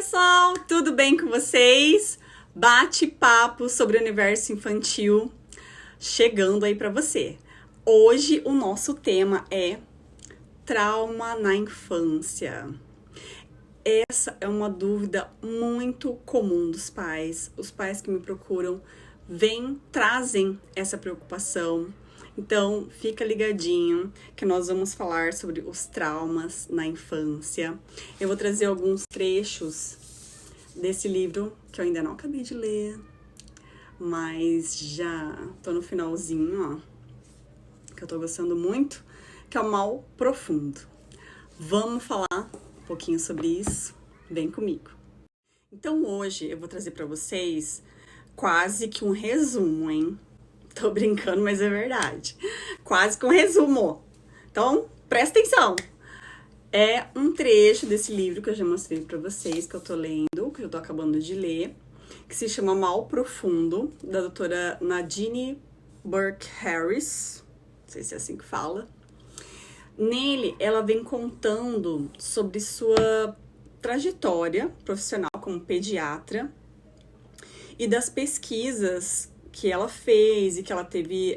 pessoal, tudo bem com vocês? Bate-papo sobre o universo infantil chegando aí para você. Hoje o nosso tema é trauma na infância. Essa é uma dúvida muito comum dos pais. Os pais que me procuram trazem essa preocupação. Então, fica ligadinho que nós vamos falar sobre os traumas na infância. Eu vou trazer alguns trechos desse livro que eu ainda não acabei de ler, mas já tô no finalzinho, ó, que eu tô gostando muito, que é o Mal Profundo. Vamos falar um pouquinho sobre isso? Vem comigo. Então, hoje eu vou trazer para vocês quase que um resumo, hein? Tô brincando, mas é verdade. Quase que um resumo. Então, presta atenção. É um trecho desse livro que eu já mostrei pra vocês, que eu tô lendo, que eu tô acabando de ler, que se chama Mal Profundo, da doutora Nadine Burke Harris. Não sei se é assim que fala. Nele, ela vem contando sobre sua trajetória profissional como pediatra e das pesquisas que ela fez e que ela teve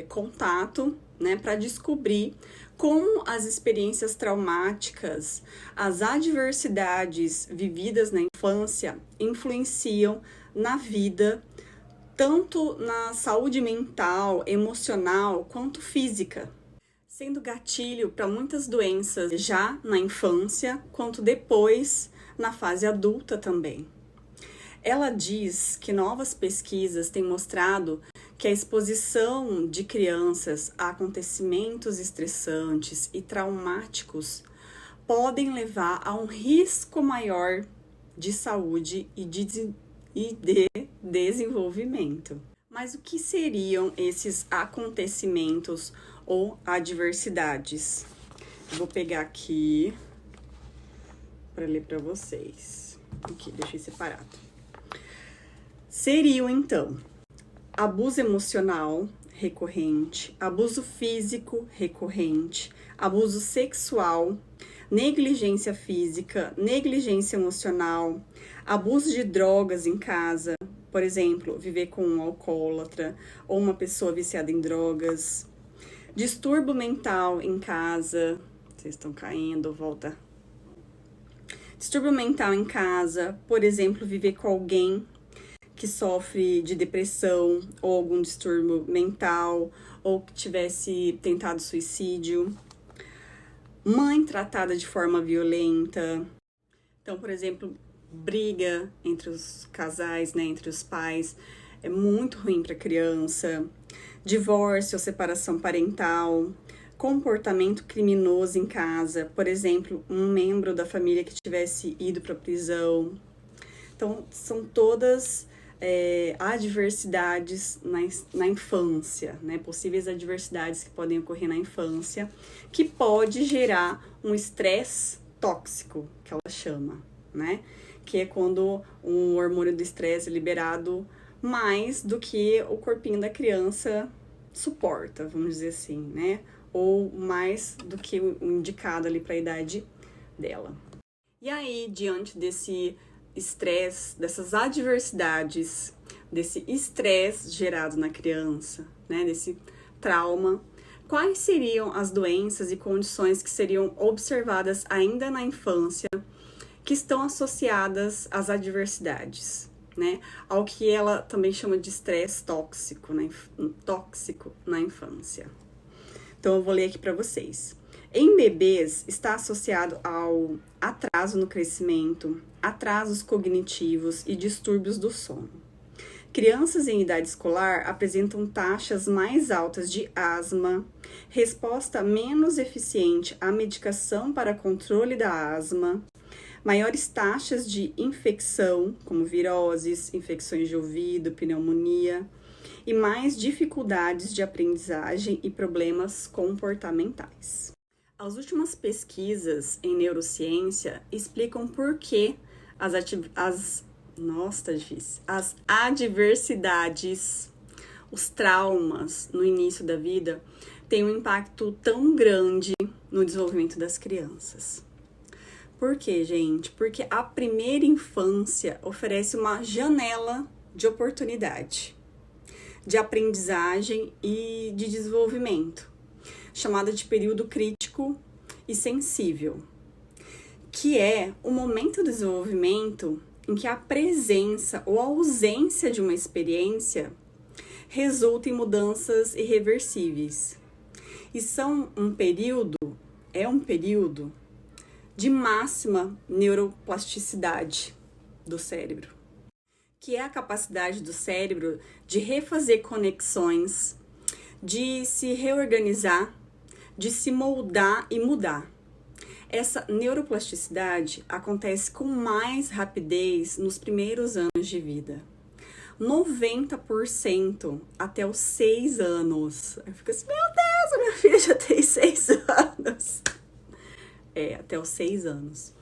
contato, né, para descobrir como as experiências traumáticas, as adversidades vividas na infância influenciam na vida, tanto na saúde mental, emocional, quanto física, sendo gatilho para muitas doenças já na infância, quanto depois na fase adulta também. Ela diz que novas pesquisas têm mostrado que a exposição de crianças a acontecimentos estressantes e traumáticos podem levar a um risco maior de saúde e de desenvolvimento. Mas o que seriam esses acontecimentos ou adversidades? Vou pegar aqui para ler para vocês. Aqui, deixei separado. Seriam, então, abuso emocional recorrente, abuso físico recorrente, abuso sexual, negligência física, negligência emocional, abuso de drogas em casa, por exemplo, viver com um alcoólatra ou uma pessoa viciada em drogas, distúrbio mental em casa, vocês estão caindo, volta. Distúrbio mental em casa, por exemplo, viver com alguém que sofre de depressão ou algum distúrbio mental ou que tivesse tentado suicídio, mãe tratada de forma violenta. Então, por exemplo, briga entre os casais, né, entre os pais, é muito ruim para a criança. Divórcio ou separação parental, comportamento criminoso em casa, por exemplo, um membro da família que tivesse ido para a prisão. Então, são todas adversidades na infância, né? Possíveis adversidades que podem ocorrer na infância, que pode gerar um estresse tóxico, que ela chama, né? Que é quando o hormônio do estresse é liberado mais do que o corpinho da criança suporta, vamos dizer assim, né? Ou mais do que o indicado ali para a idade dela. E aí, diante desse estresse, dessas adversidades, desse estresse gerado na criança, né, desse trauma, quais seriam as doenças e condições que seriam observadas ainda na infância que estão associadas às adversidades, né, ao que ela também chama de estresse tóxico na infância. Então, eu vou ler aqui para vocês. Em bebês, está associado ao atraso no crescimento, atrasos cognitivos e distúrbios do sono. Crianças em idade escolar apresentam taxas mais altas de asma, resposta menos eficiente à medicação para controle da asma, maiores taxas de infecção, como viroses, infecções de ouvido, pneumonia, e mais dificuldades de aprendizagem e problemas comportamentais. As últimas pesquisas em neurociência explicam por que as adversidades, os traumas no início da vida têm um impacto tão grande no desenvolvimento das crianças. Por quê, gente? Porque a primeira infância oferece uma janela de oportunidade, de aprendizagem e de desenvolvimento, chamada de período crítico e sensível, que é o momento do desenvolvimento em que a presença ou a ausência de uma experiência resulta em mudanças irreversíveis. E é um período de máxima neuroplasticidade do cérebro, que é a capacidade do cérebro de refazer conexões, de se reorganizar, de se moldar e mudar. Essa neuroplasticidade acontece com mais rapidez nos primeiros anos de vida. 90% até os 6 anos. Eu fico assim, meu Deus, a minha filha já tem 6 anos. Até os 6 anos.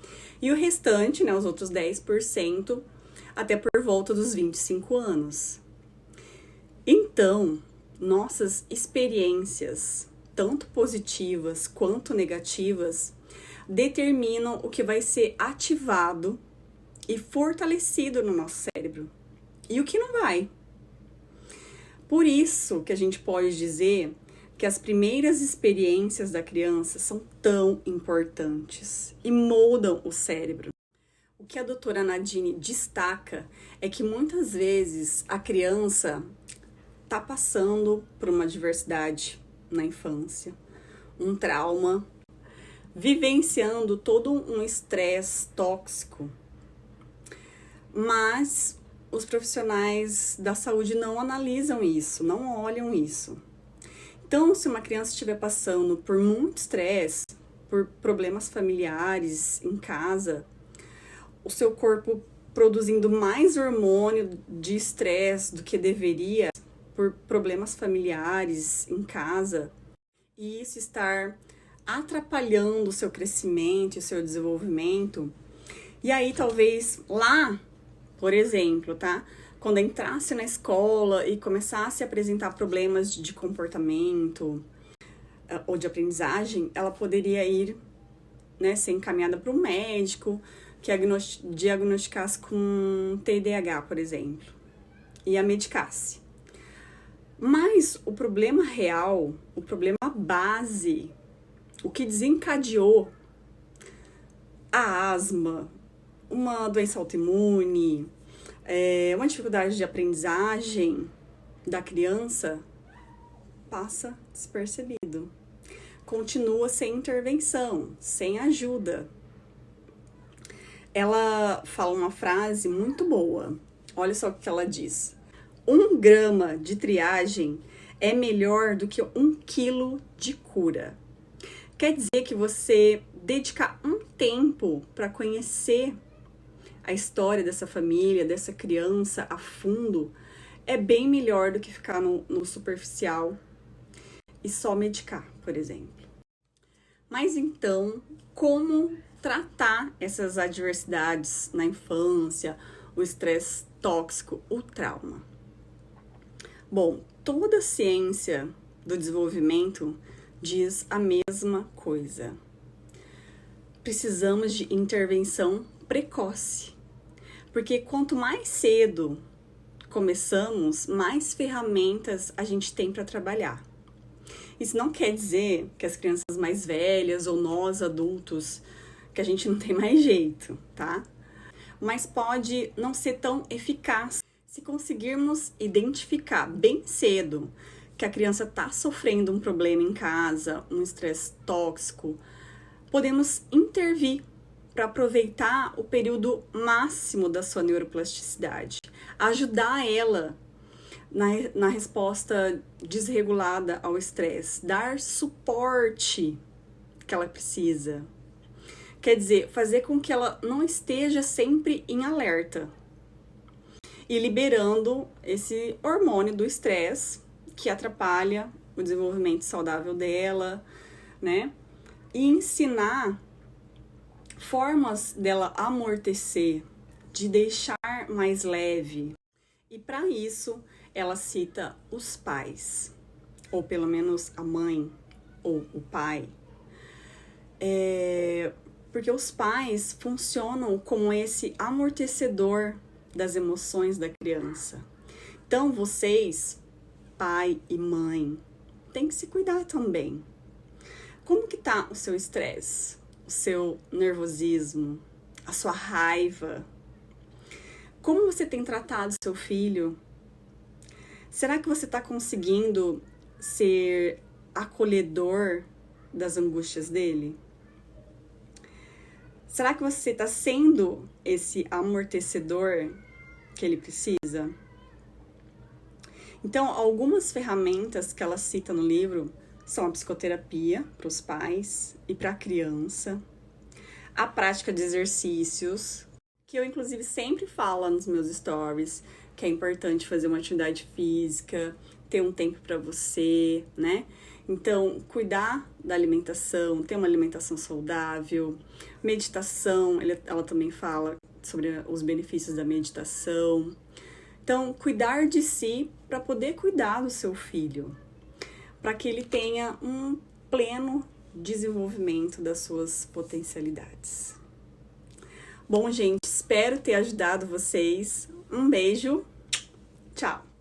E o restante, né, os outros 10%, até por volta dos 25 anos. Então, nossas experiências, tanto positivas quanto negativas, determinam o que vai ser ativado e fortalecido no nosso cérebro e o que não vai. Por isso que a gente pode dizer que as primeiras experiências da criança são tão importantes e moldam o cérebro. O que a doutora Nadine destaca é que muitas vezes a criança está passando por uma adversidade na infância, um trauma, vivenciando todo um estresse tóxico, mas os profissionais da saúde não analisam isso, não olham isso. Então, se uma criança estiver passando por muito estresse, por problemas familiares em casa, o seu corpo produzindo mais hormônio de estresse do que deveria, por problemas familiares em casa, e isso estar atrapalhando o seu crescimento, o seu desenvolvimento. E aí, talvez lá, por exemplo, tá? Quando entrasse na escola e começasse a apresentar problemas de comportamento ou de aprendizagem, ela poderia ir, né, ser encaminhada para um médico que diagnosticasse com TDAH, por exemplo, e a medicasse. Mas o problema real, o problema base, o que desencadeou a asma, uma doença autoimune, uma dificuldade de aprendizagem da criança, passa despercebido. Continua sem intervenção, sem ajuda. Ela fala uma frase muito boa. Olha só o que ela diz. 1 grama de triagem é melhor do que 1 quilo de cura. Quer dizer que você dedicar um tempo para conhecer a história dessa família, dessa criança a fundo, é bem melhor do que ficar no superficial e só medicar, por exemplo. Mas então, como tratar essas adversidades na infância, o estresse tóxico, o trauma? Bom, toda a ciência do desenvolvimento diz a mesma coisa. Precisamos de intervenção precoce, porque quanto mais cedo começamos, mais ferramentas a gente tem para trabalhar. Isso não quer dizer que as crianças mais velhas ou nós adultos, que a gente não tem mais jeito, tá? Mas pode não ser tão eficaz se conseguirmos identificar bem cedo que a criança está sofrendo um problema em casa, um estresse tóxico. Podemos intervir para aproveitar o período máximo da sua neuroplasticidade, ajudar ela na resposta desregulada ao estresse, dar suporte que ela precisa. Quer dizer, fazer com que ela não esteja sempre em alerta e liberando esse hormônio do estresse que atrapalha o desenvolvimento saudável dela, né? E ensinar formas dela amortecer, de deixar mais leve. E para isso, ela cita os pais, ou pelo menos a mãe ou o pai. Porque os pais funcionam como esse amortecedor das emoções da criança. Então, vocês, pai e mãe, tem que se cuidar também. Como que tá o seu estresse, o seu nervosismo, a sua raiva? Como você tem tratado seu filho? Será que você está conseguindo ser acolhedor das angústias dele? Será que você está sendo esse amortecedor que ele precisa? Então, algumas ferramentas que ela cita no livro são a psicoterapia para os pais e para a criança, a prática de exercícios, que eu inclusive sempre falo nos meus stories, que é importante fazer uma atividade física, ter um tempo para você, né? Então, cuidar da alimentação, ter uma alimentação saudável, meditação, ela também fala sobre os benefícios da meditação. Então, cuidar de si para poder cuidar do seu filho, para que ele tenha um pleno desenvolvimento das suas potencialidades. Bom, gente, espero ter ajudado vocês. Um beijo, tchau!